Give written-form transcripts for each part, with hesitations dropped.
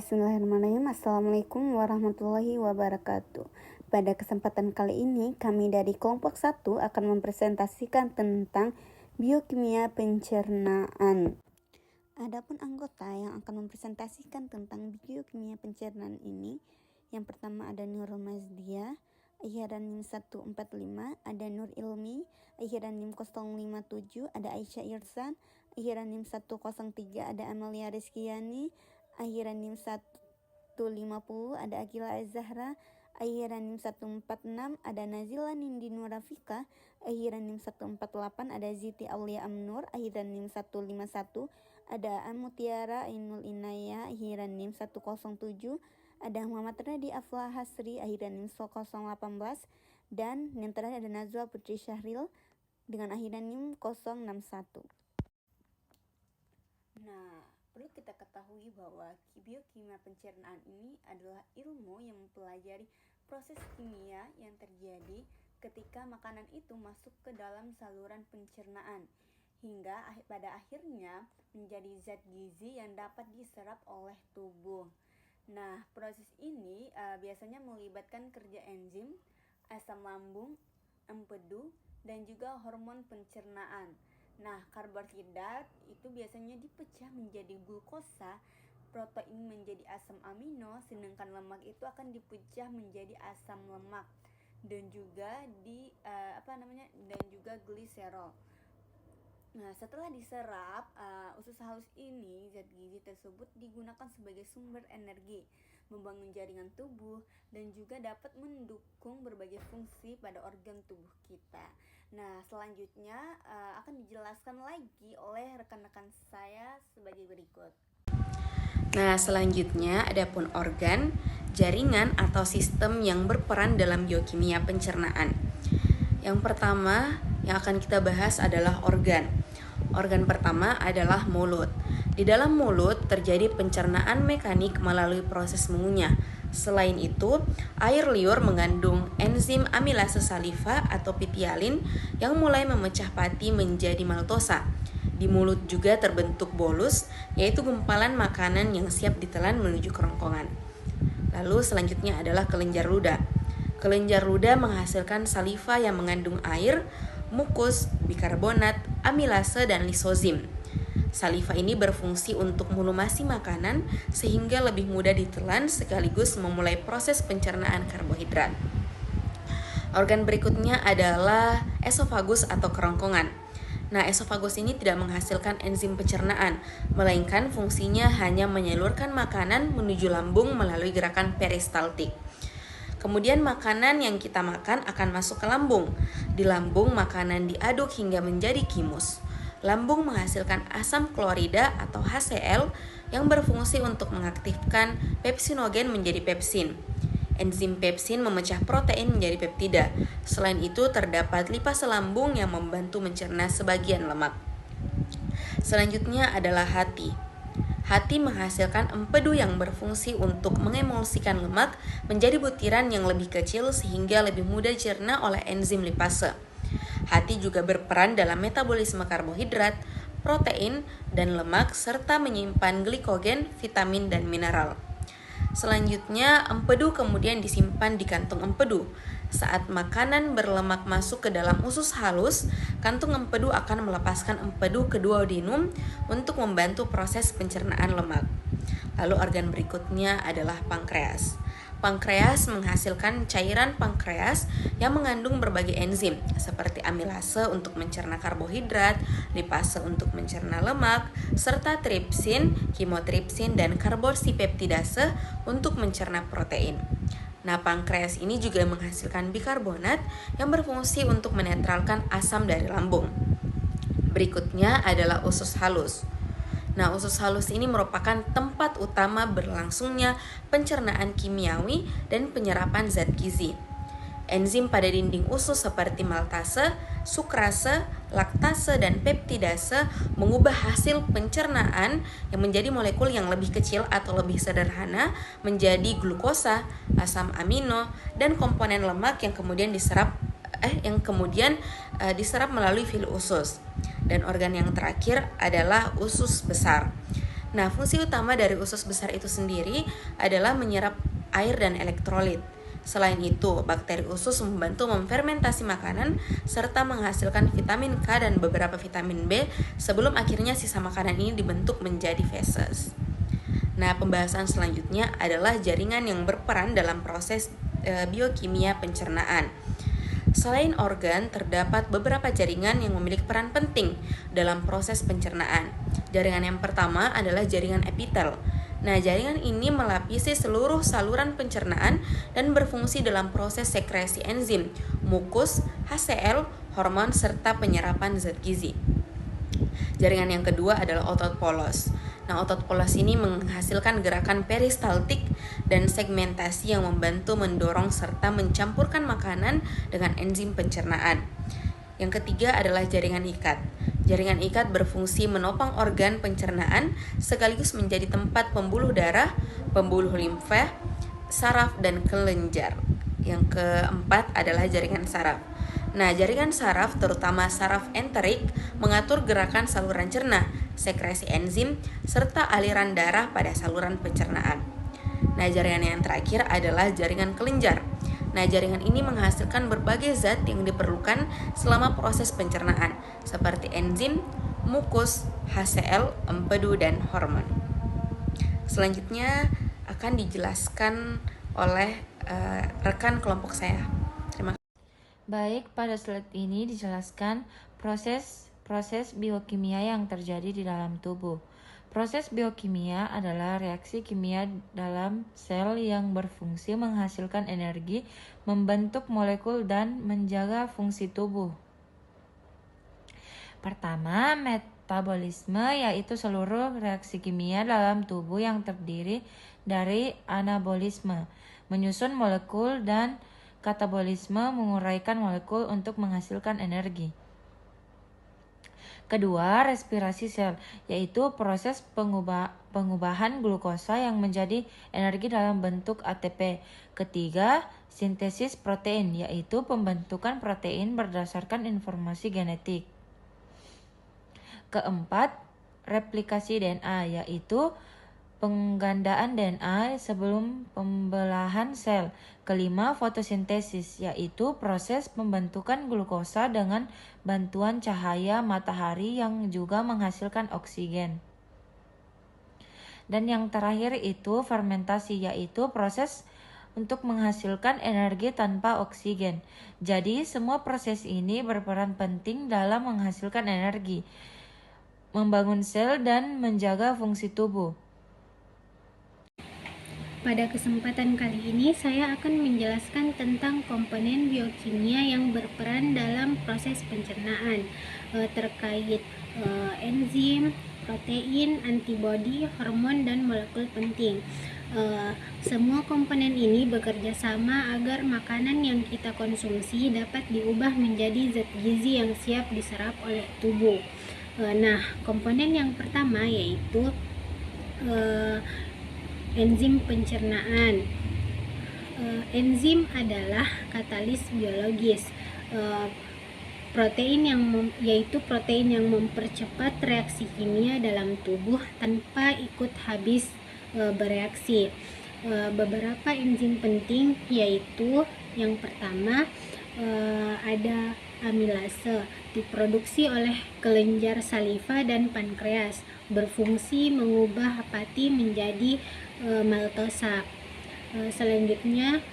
Bismillahirrahmanirrahim. Assalamualaikum warahmatullahi wabarakatuh. Pada kesempatan kali ini, kami dari kelompok 1 akan mempresentasikan tentang biokimia pencernaan. Adapun anggota yang akan mempresentasikan tentang biokimia pencernaan ini, yang pertama ada Nurul Mazdia, akhiran NIM 145, ada Nur Ilmi, akhiran NIM 057, ada Aisyah Irsan, akhiran NIM 103, ada Amalia Rizkyani, akhiran NIM 150, ada Akila Az-Zahra, akhiran NIM 146, ada Nazila Nindi Nurafika, akhiran NIM 148, ada Ziti Aulia Amnur, akhiran NIM 151, ada Amutiara Ainul Inaya, akhiran NIM 107, ada Muhammad Radi Aflah Hasri, akhiran NIM 018, dan yang terakhir ada Nazwa Putri Syahril dengan akhiran NIM 061. Nah, perlu kita ketahui bahwa biokimia pencernaan ini adalah ilmu yang mempelajari proses kimia yang terjadi ketika makanan itu masuk ke dalam saluran pencernaan hingga pada akhirnya menjadi zat gizi yang dapat diserap oleh tubuh. Nah, proses ini biasanya melibatkan kerja enzim, asam lambung, empedu, dan juga hormon pencernaan. Nah, karbohidrat itu biasanya dipecah menjadi glukosa, protein menjadi asam amino, sedangkan lemak itu akan dipecah menjadi asam lemak dan juga dan juga gliserol. Nah, setelah diserap, usus halus ini, zat gizi tersebut digunakan sebagai sumber energi, membangun jaringan tubuh, dan juga dapat mendukung berbagai fungsi pada organ tubuh kita. Nah, selanjutnya akan dijelaskan lagi oleh rekan-rekan saya sebagai berikut. Nah, selanjutnya adapun organ, jaringan atau sistem yang berperan dalam biokimia pencernaan. Yang pertama yang akan kita bahas adalah organ. Organ pertama adalah mulut. Di dalam mulut terjadi pencernaan mekanik melalui proses mengunyah. Selain itu, air liur mengandung enzim amilase saliva atau pitialin yang mulai memecah pati menjadi maltosa. Di mulut juga terbentuk bolus, yaitu gumpalan makanan yang siap ditelan menuju kerongkongan. Lalu selanjutnya adalah kelenjar ludah. Kelenjar ludah menghasilkan saliva yang mengandung air, mukus, bikarbonat, amilase, dan lisozim. Saliva ini berfungsi untuk melumasi makanan sehingga lebih mudah ditelan sekaligus memulai proses pencernaan karbohidrat. Organ berikutnya adalah esofagus atau kerongkongan. Nah, esofagus ini tidak menghasilkan enzim pencernaan, melainkan fungsinya hanya menyalurkan makanan menuju lambung melalui gerakan peristaltik. Kemudian makanan yang kita makan akan masuk ke lambung. Di lambung makanan diaduk hingga menjadi kimus. Lambung menghasilkan asam klorida atau HCl yang berfungsi untuk mengaktifkan pepsinogen menjadi pepsin. Enzim pepsin memecah protein menjadi peptida. Selain itu terdapat lipase lambung yang membantu mencerna sebagian lemak. Selanjutnya adalah hati. Hati menghasilkan empedu yang berfungsi untuk mengemulsikan lemak menjadi butiran yang lebih kecil sehingga lebih mudah dicerna oleh enzim lipase. Hati juga berperan dalam metabolisme karbohidrat, protein, dan lemak serta menyimpan glikogen, vitamin, dan mineral. Selanjutnya, empedu kemudian disimpan di kantung empedu. Saat makanan berlemak masuk ke dalam usus halus, kantung empedu akan melepaskan empedu ke duodenum untuk membantu proses pencernaan lemak. Lalu organ berikutnya adalah pankreas. Pankreas menghasilkan cairan pankreas yang mengandung berbagai enzim seperti amilase untuk mencerna karbohidrat, lipase untuk mencerna lemak, serta tripsin, kimotripsin, dan karboksipeptidase untuk mencerna protein. Nah, pankreas ini juga menghasilkan bikarbonat yang berfungsi untuk menetralkan asam dari lambung. Berikutnya adalah usus halus. Nah, usus halus ini merupakan tempat utama berlangsungnya pencernaan kimiawi dan penyerapan zat gizi. Enzim pada dinding usus seperti maltase, sukrase, laktase, dan peptidase mengubah hasil pencernaan yang menjadi molekul yang lebih kecil atau lebih sederhana menjadi glukosa, asam amino, dan komponen lemak yang kemudian diserap melalui fil usus. Dan organ yang terakhir adalah usus besar. Nah, fungsi utama dari usus besar itu sendiri adalah menyerap air dan elektrolit. Selain itu, bakteri usus membantu memfermentasi makanan serta menghasilkan vitamin K dan beberapa vitamin B sebelum akhirnya sisa makanan ini dibentuk menjadi feses. Nah, pembahasan selanjutnya adalah jaringan yang berperan dalam proses biokimia pencernaan. Selain organ, terdapat beberapa jaringan yang memiliki peran penting dalam proses pencernaan. Jaringan yang pertama adalah jaringan epitel. Nah, jaringan ini melapisi seluruh saluran pencernaan dan berfungsi dalam proses sekresi enzim, mukus, HCl, hormon, serta penyerapan zat gizi. Jaringan yang kedua adalah otot polos. Nah, otot polos ini menghasilkan gerakan peristaltik dan segmentasi yang membantu mendorong serta mencampurkan makanan dengan enzim pencernaan. Yang ketiga adalah jaringan ikat. Jaringan ikat berfungsi menopang organ pencernaan sekaligus menjadi tempat pembuluh darah, pembuluh limfa, saraf, dan kelenjar. Yang keempat adalah jaringan saraf. Nah, jaringan saraf, terutama saraf enterik, mengatur gerakan saluran cerna, sekresi enzim, serta aliran darah pada saluran pencernaan. Nah, jaringan yang terakhir adalah jaringan kelenjar. Nah, jaringan ini menghasilkan berbagai zat yang diperlukan selama proses pencernaan, seperti enzim, mukus, HCl, empedu, dan hormon. Selanjutnya akan dijelaskan oleh rekan kelompok saya. Terima kasih. Baik, pada slide ini dijelaskan proses biokimia yang terjadi di dalam tubuh. Proses biokimia adalah reaksi kimia dalam sel yang berfungsi menghasilkan energi, membentuk molekul, dan menjaga fungsi tubuh. Pertama, metabolisme, yaitu seluruh reaksi kimia dalam tubuh yang terdiri dari anabolisme, menyusun molekul, dan katabolisme, menguraikan molekul untuk menghasilkan energi. Kedua, respirasi sel, yaitu proses pengubahan glukosa yang menjadi energi dalam bentuk ATP. Ketiga, sintesis protein, yaitu pembentukan protein berdasarkan informasi genetik. Keempat, replikasi DNA, yaitu penggandaan DNA sebelum pembelahan sel. Kelima, fotosintesis, yaitu proses pembentukan glukosa dengan bantuan cahaya matahari yang juga menghasilkan oksigen. Dan yang terakhir itu fermentasi, yaitu proses untuk menghasilkan energi tanpa oksigen. Jadi, semua proses ini berperan penting dalam menghasilkan energi, membangun sel, dan menjaga fungsi tubuh. Pada kesempatan kali ini saya akan menjelaskan tentang komponen biokimia yang berperan dalam proses pencernaan terkait enzim, protein, antibodi, hormon, dan molekul penting. Semua komponen ini bekerja sama agar makanan yang kita konsumsi dapat diubah menjadi zat gizi yang siap diserap oleh tubuh. Nah, komponen yang pertama yaitu enzim pencernaan. Enzim adalah katalis biologis. Yaitu protein yang mempercepat reaksi kimia dalam tubuh tanpa ikut habis bereaksi. Beberapa enzim penting yaitu yang pertama ada amilase, diproduksi oleh kelenjar saliva dan pankreas, berfungsi mengubah apati menjadi maltosa. Selanjutnya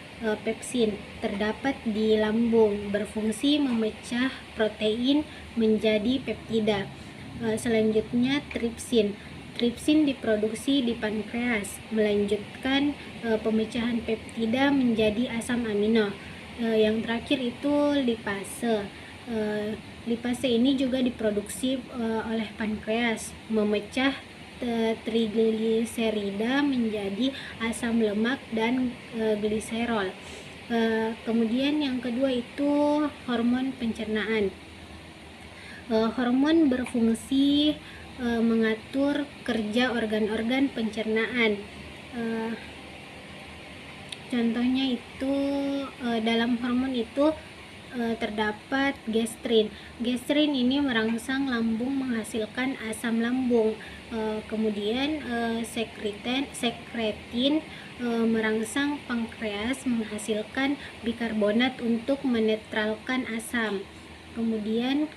pepsin, terdapat di lambung, berfungsi memecah protein menjadi peptida. Selanjutnya tripsin. Tripsin diproduksi di pankreas, melanjutkan pemecahan peptida menjadi asam amino. Yang terakhir itu lipase. Lipase ini juga diproduksi oleh pankreas, memecah trigliserida menjadi asam lemak dan gliserol. Kemudian yang kedua itu hormon pencernaan. Hormon berfungsi mengatur kerja organ-organ pencernaan. Contohnya itu dalam hormon itu terdapat gastrin. Gastrin ini merangsang lambung menghasilkan asam lambung. Kemudian sekretin merangsang pankreas menghasilkan bikarbonat untuk menetralkan asam. Kemudian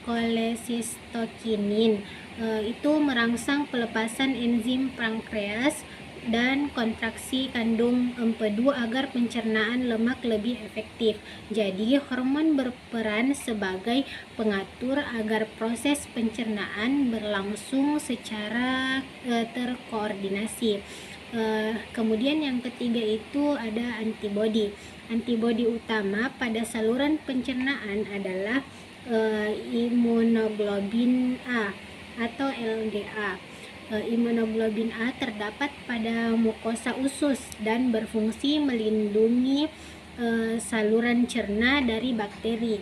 kolesistokinin itu merangsang pelepasan enzim pankreas dan kontraksi kandung empedu agar pencernaan lemak lebih efektif. Jadi hormon berperan sebagai pengatur agar proses pencernaan berlangsung secara terkoordinasi. Kemudian yang ketiga itu ada antibodi. Antibodi utama pada saluran pencernaan adalah imunoglobin A atau LGA. Imunoglobin A terdapat pada mukosa usus dan berfungsi melindungi saluran cerna dari bakteri.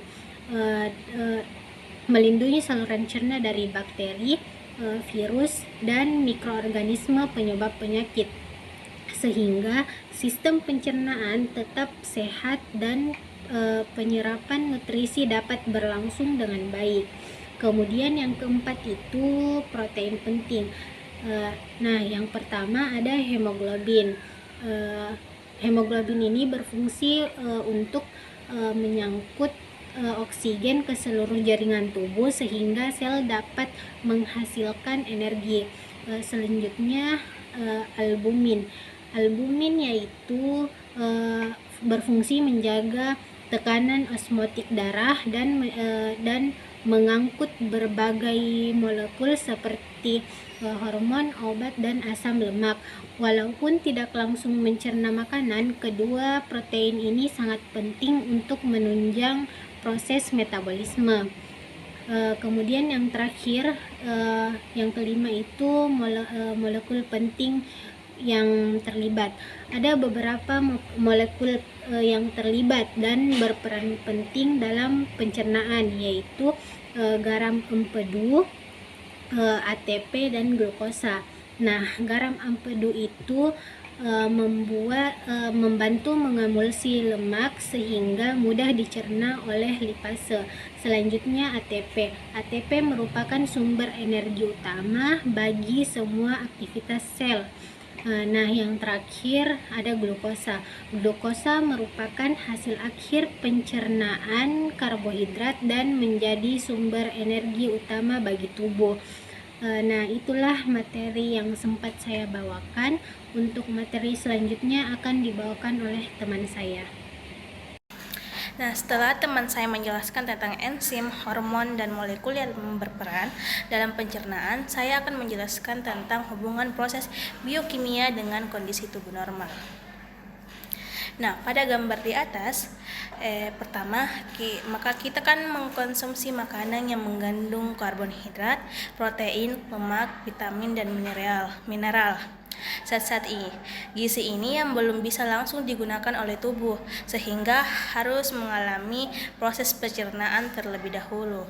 Virus, dan mikroorganisme penyebab penyakit, sehingga sistem pencernaan tetap sehat dan penyerapan nutrisi dapat berlangsung dengan baik. Kemudian yang keempat itu protein penting. Nah, yang pertama ada hemoglobin. Hemoglobin ini berfungsi untuk menyangkut oksigen ke seluruh jaringan tubuh sehingga sel dapat menghasilkan energi. Selanjutnya albumin. Albumin yaitu berfungsi menjaga tekanan osmotik darah dan mengangkut berbagai molekul seperti hormon, obat, dan asam lemak. Walaupun tidak langsung mencerna makanan, kedua protein ini sangat penting untuk menunjang proses metabolisme. Kemudian yang terakhir, yang kelima itu molekul penting yang terlibat. Ada beberapa molekul yang terlibat dan berperan penting dalam pencernaan, yaitu garam empedu, ATP, dan glukosa. Nah, garam empedu itu membantu mengemulsi lemak sehingga mudah dicerna oleh lipase. Selanjutnya ATP. ATP merupakan sumber energi utama bagi semua aktivitas sel. Nah, yang terakhir ada glukosa. Glukosa merupakan hasil akhir pencernaan karbohidrat dan menjadi sumber energi utama bagi tubuh. Nah, itulah materi yang sempat saya bawakan. Untuk materi selanjutnya akan dibawakan oleh teman saya. Nah, setelah teman saya menjelaskan tentang enzim, hormon, dan molekul yang berperan dalam pencernaan, saya akan menjelaskan tentang hubungan proses biokimia dengan kondisi tubuh normal. Nah, pada gambar di atas, pertama, maka kita kan mengkonsumsi makanan yang mengandung karbohidrat, protein, lemak, vitamin, dan mineral. Zat-zat gizi ini yang belum bisa langsung digunakan oleh tubuh, sehingga harus mengalami proses pencernaan terlebih dahulu.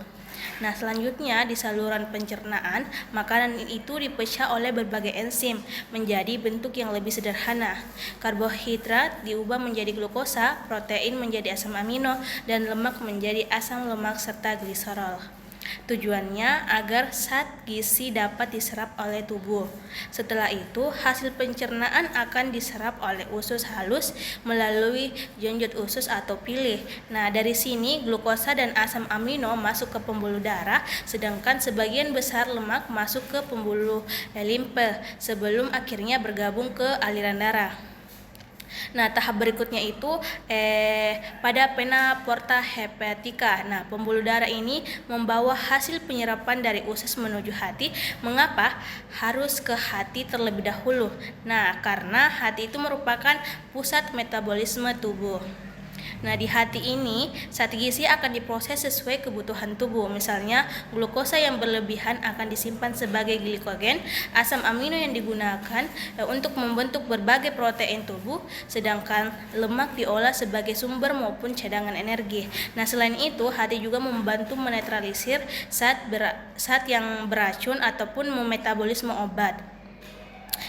Nah, selanjutnya di saluran pencernaan, makanan itu dipecah oleh berbagai enzim menjadi bentuk yang lebih sederhana. Karbohidrat diubah menjadi glukosa, protein menjadi asam amino, dan lemak menjadi asam lemak serta gliserol. Tujuannya agar zat gizi dapat diserap oleh tubuh. Setelah itu, hasil pencernaan akan diserap oleh usus halus melalui genjot usus atau pilih. Nah, dari sini glukosa dan asam amino masuk ke pembuluh darah, sedangkan sebagian besar lemak masuk ke pembuluh limfe sebelum akhirnya bergabung ke aliran darah. Nah, tahap berikutnya itu pada vena porta hepatica. Nah, pembuluh darah ini membawa hasil penyerapan dari usus menuju hati. Mengapa harus ke hati terlebih dahulu? Nah, karena hati itu merupakan pusat metabolisme tubuh. Nah, di hati ini zat gizi akan diproses sesuai kebutuhan tubuh. Misalnya, glukosa yang berlebihan akan disimpan sebagai glikogen, asam amino yang digunakan untuk membentuk berbagai protein tubuh, sedangkan lemak diolah sebagai sumber maupun cadangan energi. Nah, selain itu, hati juga membantu menetralisir zat yang beracun ataupun memetabolisme obat.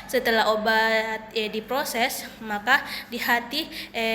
Setelah obat diproses, maka di hati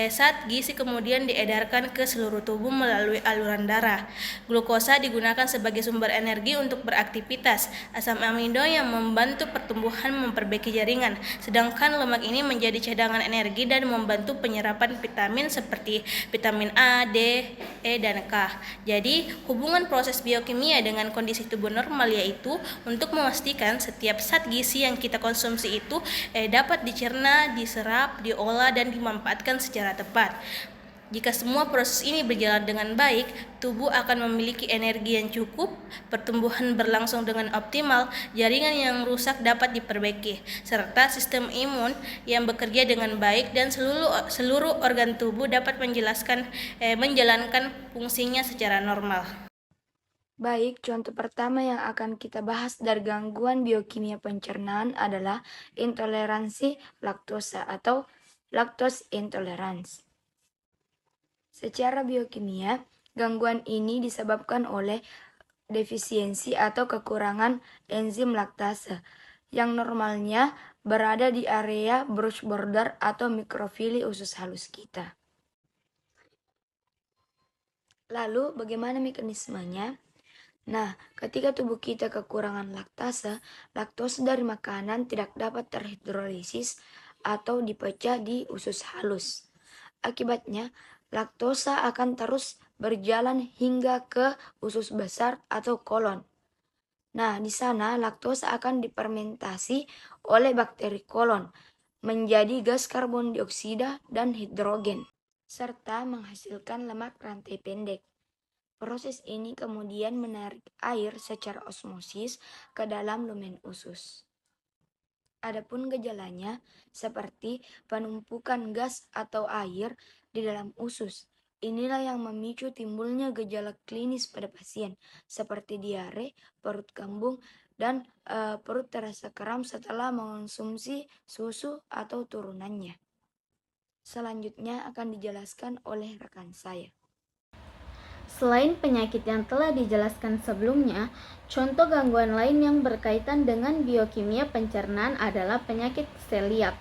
zat gizi kemudian diedarkan ke seluruh tubuh melalui aliran darah. Glukosa digunakan sebagai sumber energi untuk beraktivitas. Asam amino yang membantu pertumbuhan memperbaiki jaringan, sedangkan lemak ini menjadi cadangan energi dan membantu penyerapan vitamin seperti vitamin A, D, E, dan K. Jadi, hubungan proses biokimia dengan kondisi tubuh normal yaitu untuk memastikan setiap zat gizi yang kita konsumsi itu dapat dicerna, diserap, diolah, dan dimanfaatkan secara tepat. Jika semua proses ini berjalan dengan baik, tubuh akan memiliki energi yang cukup, pertumbuhan berlangsung dengan optimal, jaringan yang rusak dapat diperbaiki, serta sistem imun yang bekerja dengan baik dan seluruh organ tubuh dapat menjalankan fungsinya secara normal. Baik, contoh pertama yang akan kita bahas dari gangguan biokimia pencernaan adalah intoleransi laktosa atau lactose intolerance. Secara biokimia, gangguan ini disebabkan oleh defisiensi atau kekurangan enzim laktase yang normalnya berada di area brush border atau mikrofili usus halus kita. Lalu, bagaimana mekanismenya? Nah, ketika tubuh kita kekurangan laktase, laktose dari makanan tidak dapat terhidrolisis atau dipecah di usus halus. Akibatnya, laktosa akan terus berjalan hingga ke usus besar atau kolon. Nah, di sana laktosa akan difermentasi oleh bakteri kolon menjadi gas karbon dioksida dan hidrogen, serta menghasilkan lemak rantai pendek. Proses ini kemudian menarik air secara osmosis ke dalam lumen usus. Adapun gejalanya seperti penumpukan gas atau air di dalam usus. Inilah yang memicu timbulnya gejala klinis pada pasien seperti diare, perut kembung, dan perut terasa kram setelah mengonsumsi susu atau turunannya. Selanjutnya akan dijelaskan oleh rekan saya. Selain penyakit yang telah dijelaskan sebelumnya, contoh gangguan lain yang berkaitan dengan biokimia pencernaan adalah penyakit celiak.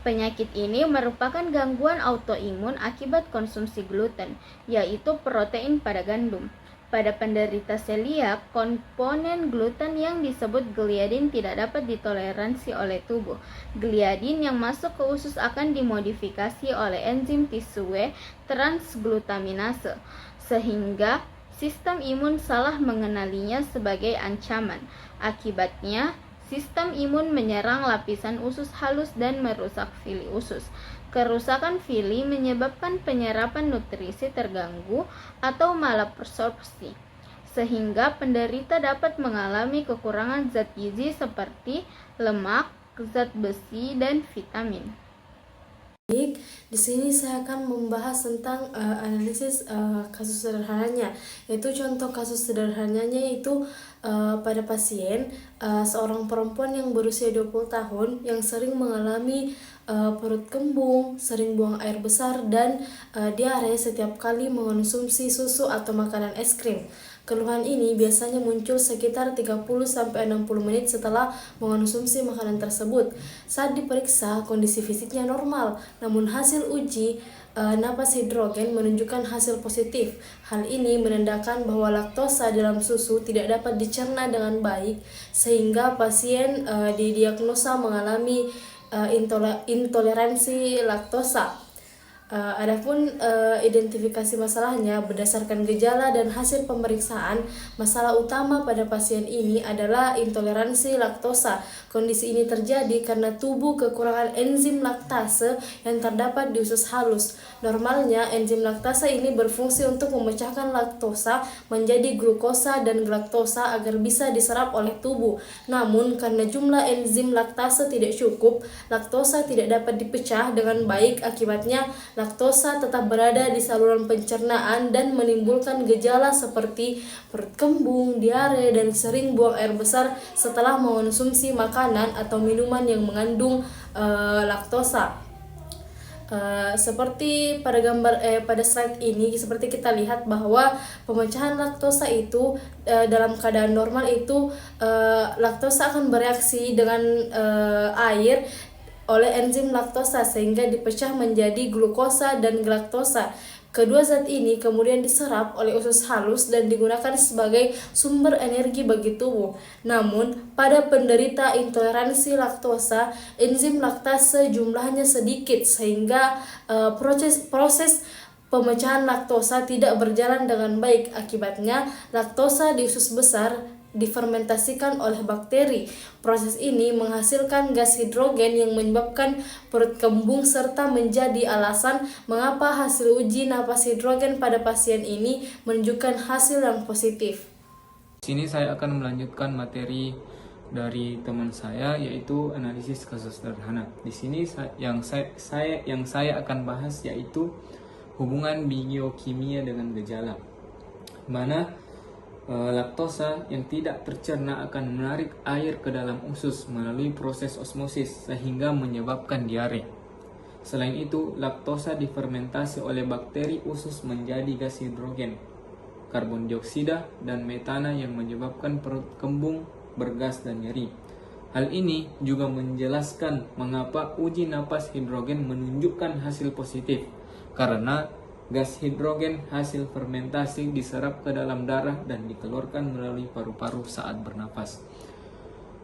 Penyakit ini merupakan gangguan autoimun akibat konsumsi gluten, yaitu protein pada gandum. Pada penderita celiak, komponen gluten yang disebut gliadin tidak dapat ditoleransi oleh tubuh. Gliadin yang masuk ke usus akan dimodifikasi oleh enzim T2 transglutaminase, sehingga sistem imun salah mengenalinya sebagai ancaman. Akibatnya, sistem imun menyerang lapisan usus halus dan merusak fili usus. Kerusakan fili menyebabkan penyerapan nutrisi terganggu atau malabsorpsi, sehingga penderita dapat mengalami kekurangan zat gizi seperti lemak, zat besi, dan vitamin. Baik, di sini saya akan membahas tentang analisis kasus sederhananya, yaitu contoh kasus sederhananya yaitu pada pasien seorang perempuan yang berusia 20 tahun yang sering mengalami perut kembung, sering buang air besar, dan diare setiap kali mengonsumsi susu atau makanan es krim. Keluhan ini biasanya muncul sekitar 30-60 menit setelah mengonsumsi makanan tersebut. Saat diperiksa, kondisi fisiknya normal, namun hasil uji napas hidrogen menunjukkan hasil positif. Hal ini menandakan bahwa laktosa dalam susu tidak dapat dicerna dengan baik, sehingga pasien didiagnosa mengalami intoleransi laktosa. Adapun identifikasi masalahnya berdasarkan gejala dan hasil pemeriksaan, masalah utama pada pasien ini adalah intoleransi laktosa. Kondisi ini terjadi karena tubuh kekurangan enzim laktase yang terdapat di usus halus. Normalnya enzim laktase ini berfungsi untuk memecahkan laktosa menjadi glukosa dan galaktosa agar bisa diserap oleh tubuh. Namun karena jumlah enzim laktase tidak cukup, laktosa tidak dapat dipecah dengan baik. Akibatnya laktosa tetap berada di saluran pencernaan dan menimbulkan gejala seperti perut kembung, diare, dan sering buang air besar setelah mengonsumsi makanan atau minuman yang mengandung laktosa. Seperti pada pada slide ini, seperti kita lihat bahwa pemecahan laktosa itu dalam keadaan normal itu laktosa akan bereaksi dengan air oleh enzim laktosa sehingga dipecah menjadi glukosa dan galaktosa. Kedua zat ini kemudian diserap oleh usus halus dan digunakan sebagai sumber energi bagi tubuh. Namun, pada penderita intoleransi laktosa, enzim laktase jumlahnya sedikit sehingga proses pemecahan laktosa tidak berjalan dengan baik. Akibatnya, laktosa di usus besar difermentasikan oleh bakteri. Proses ini menghasilkan gas hidrogen yang menyebabkan perut kembung serta menjadi alasan mengapa hasil uji napas hidrogen pada pasien ini menunjukkan hasil yang positif. Di sini saya akan melanjutkan materi dari teman saya, yaitu analisis kasus sederhana. Di sini yang saya akan bahas yaitu hubungan biokimia dengan gejala, mana laktosa yang tidak tercerna akan menarik air ke dalam usus melalui proses osmosis sehingga menyebabkan diare. Selain itu, laktosa difermentasi oleh bakteri usus menjadi gas hidrogen, karbon dioksida, dan metana yang menyebabkan perut kembung, bergas, dan nyeri. Hal ini juga menjelaskan mengapa uji napas hidrogen menunjukkan hasil positif, karena gas hidrogen hasil fermentasi diserap ke dalam darah dan dikeluarkan melalui paru-paru saat bernapas.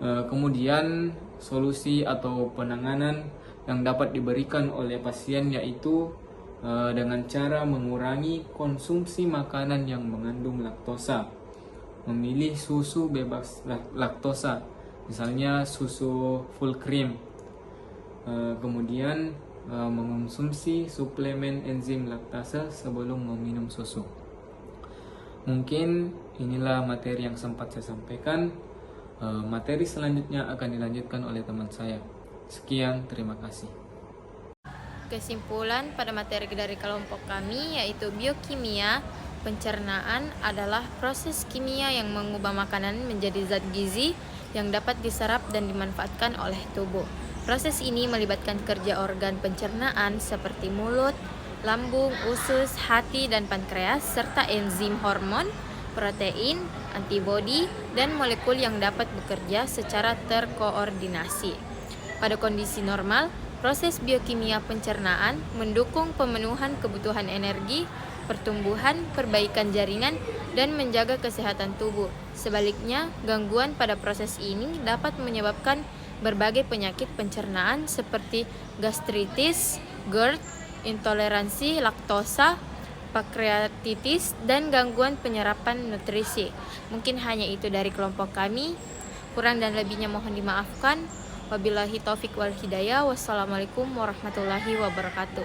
Kemudian solusi atau penanganan yang dapat diberikan oleh pasien yaitu dengan cara mengurangi konsumsi makanan yang mengandung laktosa, memilih susu bebas laktosa, misalnya susu full cream, kemudian mengonsumsi suplemen enzim laktase sebelum meminum susu. Mungkin inilah materi yang sempat saya sampaikan. Materi selanjutnya akan dilanjutkan oleh teman saya. Sekian, terima kasih. Kesimpulan pada materi dari kelompok kami yaitu biokimia pencernaan adalah proses kimia yang mengubah makanan menjadi zat gizi yang dapat diserap dan dimanfaatkan oleh tubuh. Proses ini melibatkan kerja organ pencernaan seperti mulut, lambung, usus, hati, dan pankreas, serta enzim hormon, protein, antibodi, dan molekul yang dapat bekerja secara terkoordinasi. Pada kondisi normal, proses biokimia pencernaan mendukung pemenuhan kebutuhan energi, pertumbuhan, perbaikan jaringan, dan menjaga kesehatan tubuh. Sebaliknya, gangguan pada proses ini dapat menyebabkan berbagai penyakit pencernaan seperti gastritis, GERD, intoleransi laktosa, pankreatitis, dan gangguan penyerapan nutrisi. Mungkin hanya itu dari kelompok kami. Kurang dan lebihnya mohon dimaafkan. Wabillahi taufik wal hidayah. Wassalamualaikum warahmatullahi wabarakatuh.